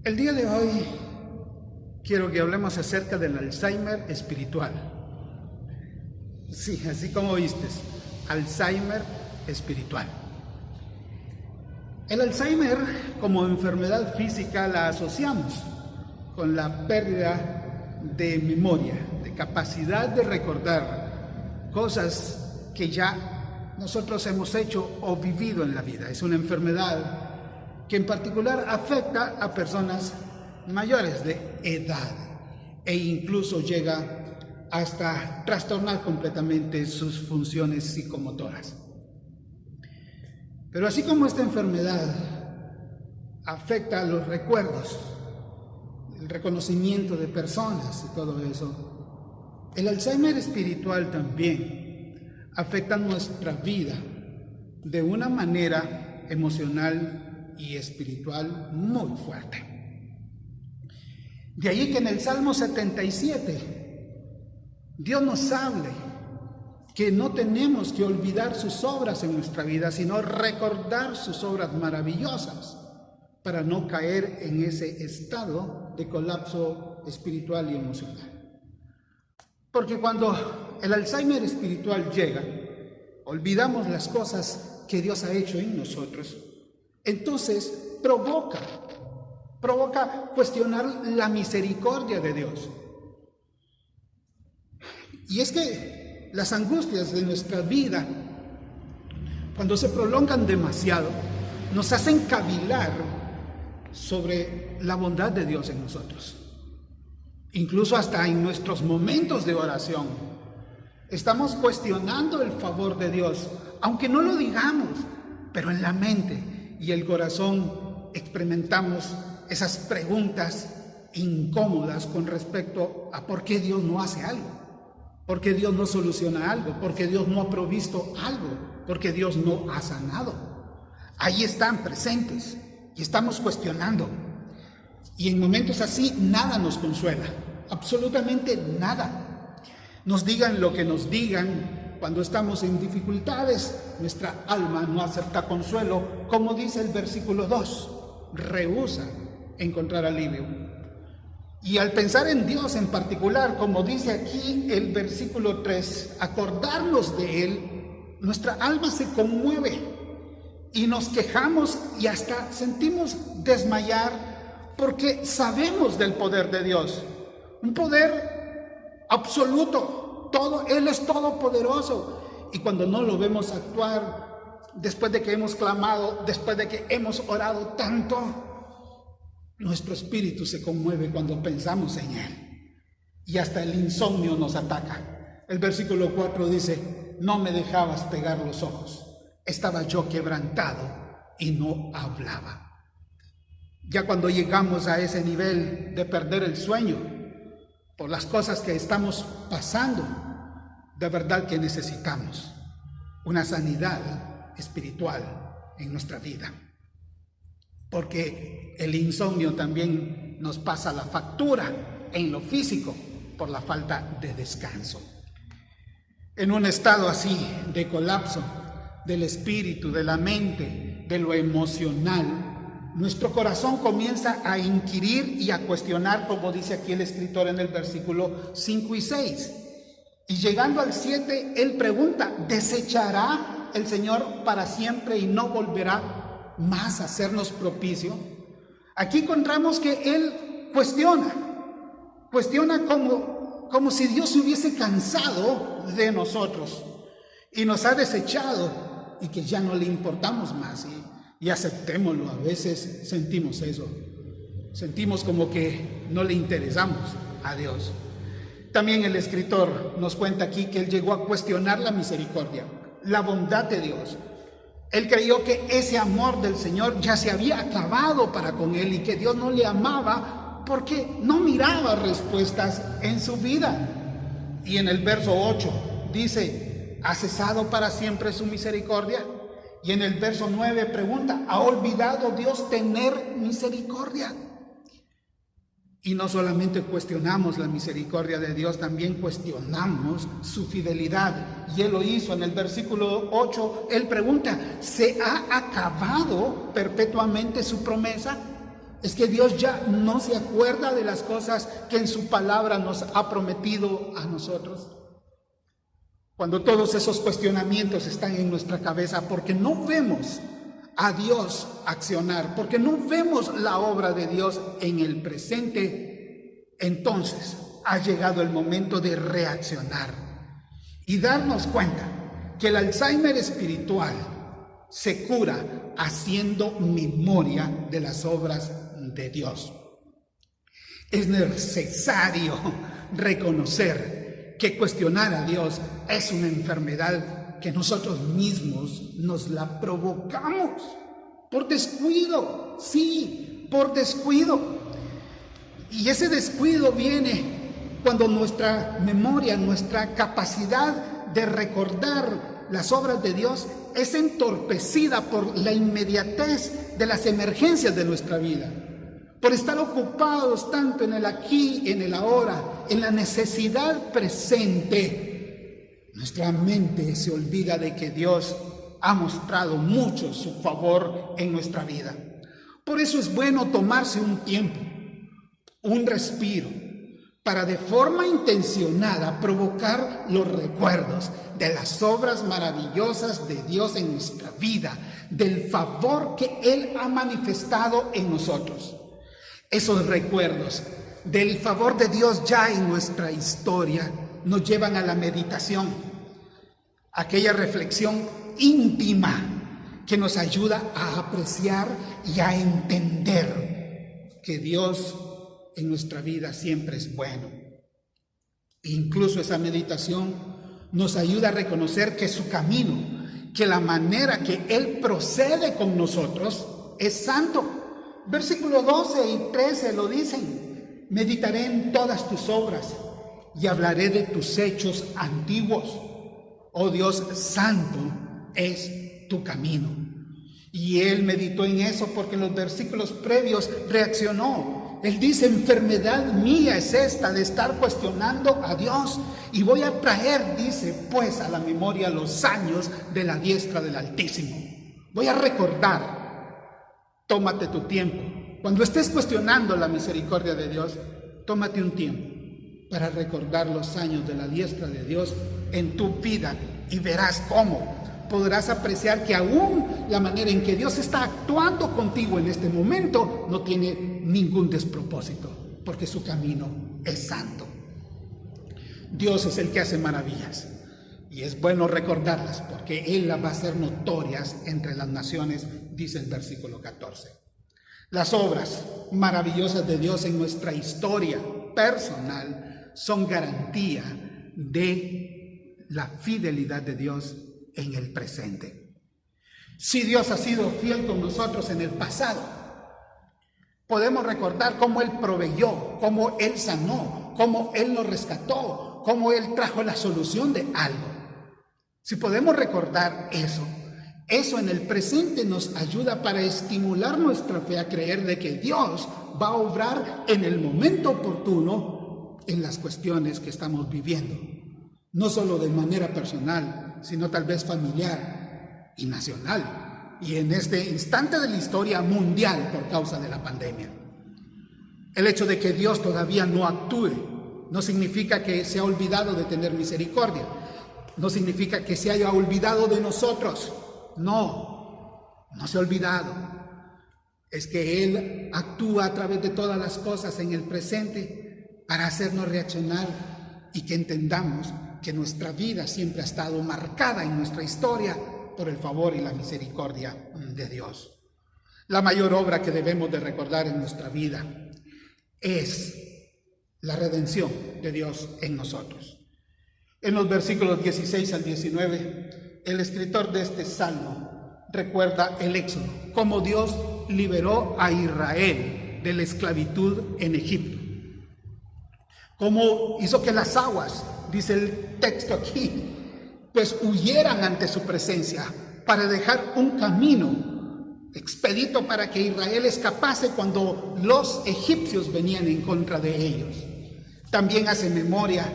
El día de hoy quiero que hablemos acerca del Alzheimer espiritual. Sí, así como oíste, Alzheimer espiritual. El Alzheimer como enfermedad física la asociamos con la pérdida de memoria, de capacidad de recordar cosas que ya nosotros hemos hecho o vivido en la vida. Es una enfermedad que en particular afecta a personas mayores de edad e incluso llega hasta trastornar completamente sus funciones psicomotoras. Pero así como esta enfermedad afecta a los recuerdos, el reconocimiento de personas y todo eso, el Alzheimer espiritual también afecta nuestra vida de una manera emocional y espiritual muy fuerte. De ahí que en el Salmo 77 Dios nos hable que no tenemos que olvidar sus obras en nuestra vida, sino recordar sus obras maravillosas para no caer en ese estado de colapso espiritual y emocional. Porque cuando el Alzheimer espiritual llega, olvidamos las cosas que Dios ha hecho en nosotros. Entonces provoca cuestionar la misericordia de Dios. Y es que las angustias de nuestra vida, cuando se prolongan demasiado, nos hacen cavilar sobre la bondad de Dios en nosotros. Incluso hasta en nuestros momentos de oración, estamos cuestionando el favor de Dios, aunque no lo digamos, pero en la mente y el corazón experimentamos esas preguntas incómodas con respecto a por qué Dios no hace algo, por qué Dios no soluciona algo, por qué Dios no ha provisto algo, por qué Dios no ha sanado. Ahí están presentes y estamos cuestionando. Y en momentos así nada nos consuela, absolutamente nada. Nos digan lo que nos digan, cuando estamos en dificultades, nuestra alma no acepta consuelo, como dice el versículo 2, rehúsa encontrar alivio. Y al pensar en Dios en particular, como dice aquí el versículo 3, acordarnos de Él, nuestra alma se conmueve y nos quejamos y hasta sentimos desmayar porque sabemos del poder de Dios, un poder absoluto. Él es todopoderoso, y cuando no lo vemos actuar, después de que hemos clamado, después de que hemos orado tanto, nuestro espíritu se conmueve cuando pensamos en Él, y hasta el insomnio nos ataca. El versículo 4 dice: no me dejabas pegar los ojos, estaba yo quebrantado y no hablaba. Ya cuando llegamos a ese nivel de perder el sueño por las cosas que estamos pasando, de verdad que necesitamos una sanidad espiritual en nuestra vida, porque el insomnio también nos pasa la factura en lo físico por la falta de descanso. En un estado así de colapso del espíritu, de la mente, de lo emocional, nuestro corazón comienza a inquirir y a cuestionar, como dice aquí el escritor en el versículo 5 y 6. Y llegando al 7, él pregunta: ¿desechará el Señor para siempre y no volverá más a hacernos propicio? Aquí encontramos que él cuestiona como si Dios se hubiese cansado de nosotros y nos ha desechado y que ya no le importamos más. Y aceptémoslo, a veces sentimos eso, sentimos como que no le interesamos a Dios. También el escritor nos cuenta aquí que él llegó a cuestionar la misericordia, la bondad de Dios. Él creyó que ese amor del Señor ya se había acabado para con él y que Dios no le amaba porque no miraba respuestas en su vida. Y en el verso 8 dice: ¿ha cesado para siempre su misericordia? Y en el verso 9 pregunta: ¿ha olvidado Dios tener misericordia? Y no solamente cuestionamos la misericordia de Dios, también cuestionamos su fidelidad. Y Él lo hizo en el versículo 8. Él pregunta: ¿se ha acabado perpetuamente su promesa? Es que Dios ya no se acuerda de las cosas que en su palabra nos ha prometido a nosotros. Cuando todos esos cuestionamientos están en nuestra cabeza porque no vemos a Dios accionar, porque no vemos la obra de Dios en el presente, entonces ha llegado el momento de reaccionar y darnos cuenta que el Alzheimer espiritual se cura haciendo memoria de las obras de Dios. Es necesario reconocer que cuestionar a Dios es una enfermedad que nosotros mismos nos la provocamos por descuido, sí, por descuido. Y ese descuido viene cuando nuestra memoria, nuestra capacidad de recordar las obras de Dios es entorpecida por la inmediatez de las emergencias de nuestra vida, por estar ocupados tanto en el aquí, en el ahora, en la necesidad presente. Nuestra mente se olvida de que Dios ha mostrado mucho su favor en nuestra vida. Por eso es bueno tomarse un tiempo, un respiro, para de forma intencionada provocar los recuerdos de las obras maravillosas de Dios en nuestra vida, del favor que Él ha manifestado en nosotros. Esos recuerdos del favor de Dios ya en nuestra historia nos llevan a la meditación, aquella reflexión íntima que nos ayuda a apreciar y a entender que Dios en nuestra vida siempre es bueno. Incluso esa meditación nos ayuda a reconocer que su camino, que la manera que Él procede con nosotros es santo. Versículos 12 y 13 lo dicen: meditaré en todas tus obras y hablaré de tus hechos antiguos. Oh Dios, santo es tu camino. Y él meditó en eso porque en los versículos previos reaccionó. Él dice: enfermedad mía es esta de estar cuestionando a Dios, y voy a traer, dice, pues a la memoria los años de la diestra del Altísimo. Voy a recordar. Tómate tu tiempo. Cuando estés cuestionando la misericordia de Dios, tómate un tiempo para recordar los años de la diestra de Dios en tu vida, y verás cómo podrás apreciar que aún la manera en que Dios está actuando contigo en este momento no tiene ningún despropósito, porque su camino es santo. Dios es el que hace maravillas, y es bueno recordarlas porque Él las va a hacer notorias entre las naciones, dice el versículo 14. Las obras maravillosas de Dios en nuestra historia personal son garantía de la fidelidad de Dios en el presente. Si Dios ha sido fiel con nosotros en el pasado, podemos recordar cómo Él proveyó, cómo Él sanó, cómo Él nos rescató, cómo Él trajo la solución de algo. Si podemos recordar eso en el presente nos ayuda para estimular nuestra fe a creer de que Dios va a obrar en el momento oportuno en las cuestiones que estamos viviendo. No solo de manera personal, sino tal vez familiar y nacional, y en este instante de la historia mundial por causa de la pandemia. El hecho de que Dios todavía no actúe no significa que se ha olvidado de tener misericordia, no significa que se haya olvidado de nosotros. No se ha olvidado. Es que Él actúa a través de todas las cosas en el presente para hacernos reaccionar y que entendamos que nuestra vida siempre ha estado marcada en nuestra historia por el favor y la misericordia de Dios. La mayor obra que debemos de recordar en nuestra vida es la redención de Dios en nosotros. En los versículos 16 al 19, el escritor de este salmo recuerda el éxodo, cómo Dios liberó a Israel de la esclavitud en Egipto, cómo hizo que las aguas, dice el texto aquí, pues huyeran ante su presencia para dejar un camino expedito para que Israel escapase cuando los egipcios venían en contra de ellos. También hace memoria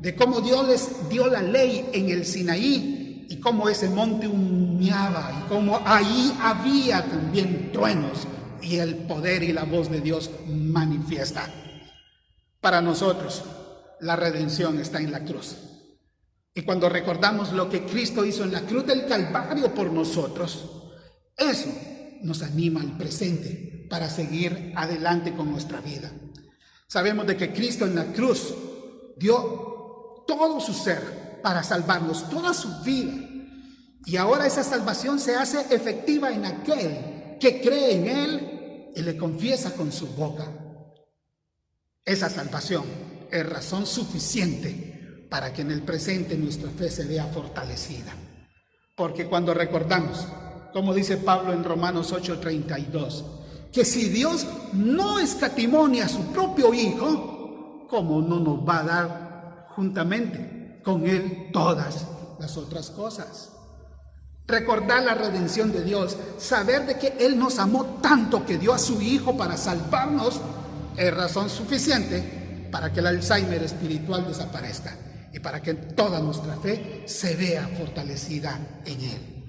de cómo Dios les dio la ley en el Sinaí y cómo ese monte humeaba y cómo ahí había también truenos y el poder y la voz de Dios manifiesta. Para nosotros, la redención está en la cruz. Y cuando recordamos lo que Cristo hizo en la cruz del Calvario por nosotros, eso nos anima al presente para seguir adelante con nuestra vida. Sabemos de que Cristo en la cruz dio todo su ser para salvarnos, toda su vida. Y ahora esa salvación se hace efectiva en aquel que cree en Él y le confiesa con su boca. Esa salvación es razón suficiente para que en el presente nuestra fe se vea fortalecida. Porque cuando recordamos, como dice Pablo en Romanos 8:32, que si Dios no escatimó ni a su propio Hijo, ¿cómo no nos va a dar juntamente con Él todas las otras cosas? Recordar la redención de Dios, saber de que Él nos amó tanto que dio a su Hijo para salvarnos, es razón suficiente para que el Alzheimer espiritual desaparezca y para que toda nuestra fe se vea fortalecida en Él.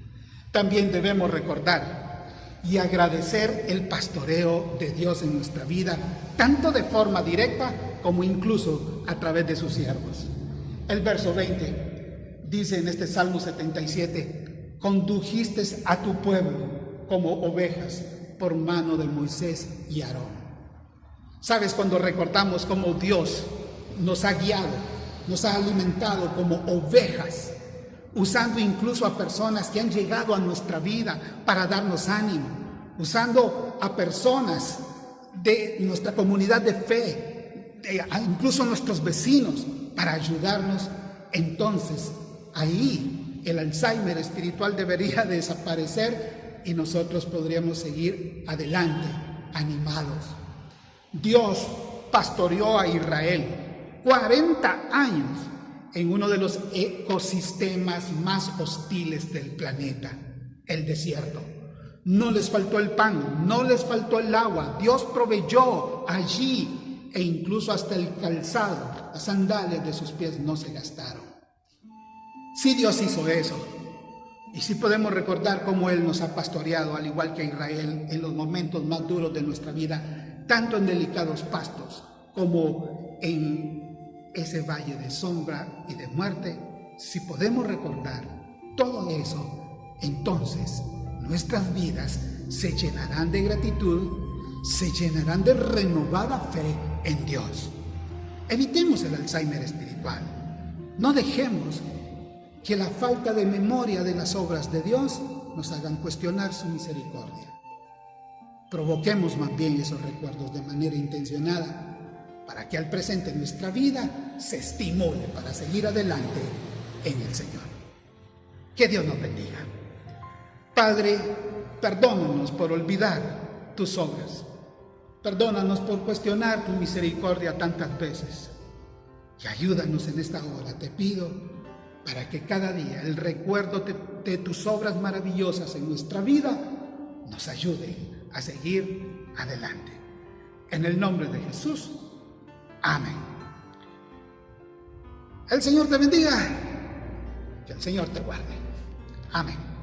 También debemos recordar y agradecer el pastoreo de Dios en nuestra vida, tanto de forma directa como incluso a través de sus siervos. El verso 20 dice en este Salmo 77, condujiste a tu pueblo como ovejas por mano de Moisés y Aarón. ¿Sabes? Cuando recordamos cómo Dios nos ha guiado, nos ha alimentado como ovejas, usando incluso a personas que han llegado a nuestra vida para darnos ánimo, usando a personas de nuestra comunidad de fe, incluso a nuestros vecinos, para ayudarnos, entonces ahí el Alzheimer espiritual debería desaparecer y nosotros podríamos seguir adelante, animados. Dios pastoreó a Israel 40 años en uno de los ecosistemas más hostiles del planeta, el desierto. No les faltó el pan, no les faltó el agua. Dios proveyó allí e incluso hasta el calzado, las sandalias de sus pies no se gastaron. Sí, Dios hizo eso. Y sí podemos recordar cómo Él nos ha pastoreado, al igual que Israel, en los momentos más duros de nuestra vida, tanto en delicados pastos como en ese valle de sombra y de muerte. Si podemos recordar todo eso, entonces nuestras vidas se llenarán de gratitud, se llenarán de renovada fe en Dios. Evitemos el Alzheimer espiritual. No dejemos que la falta de memoria de las obras de Dios nos hagan cuestionar su misericordia. Provoquemos más bien esos recuerdos de manera intencionada para que al presente nuestra vida se estimule para seguir adelante en el Señor. Que Dios nos bendiga. Padre, perdónanos por olvidar tus obras. Perdónanos por cuestionar tu misericordia tantas veces. Y ayúdanos en esta hora, te pido, para que cada día el recuerdo de tus obras maravillosas en nuestra vida nos ayude a seguir adelante. En el nombre de Jesús. Amén. El Señor te bendiga. Que el Señor te guarde. Amén.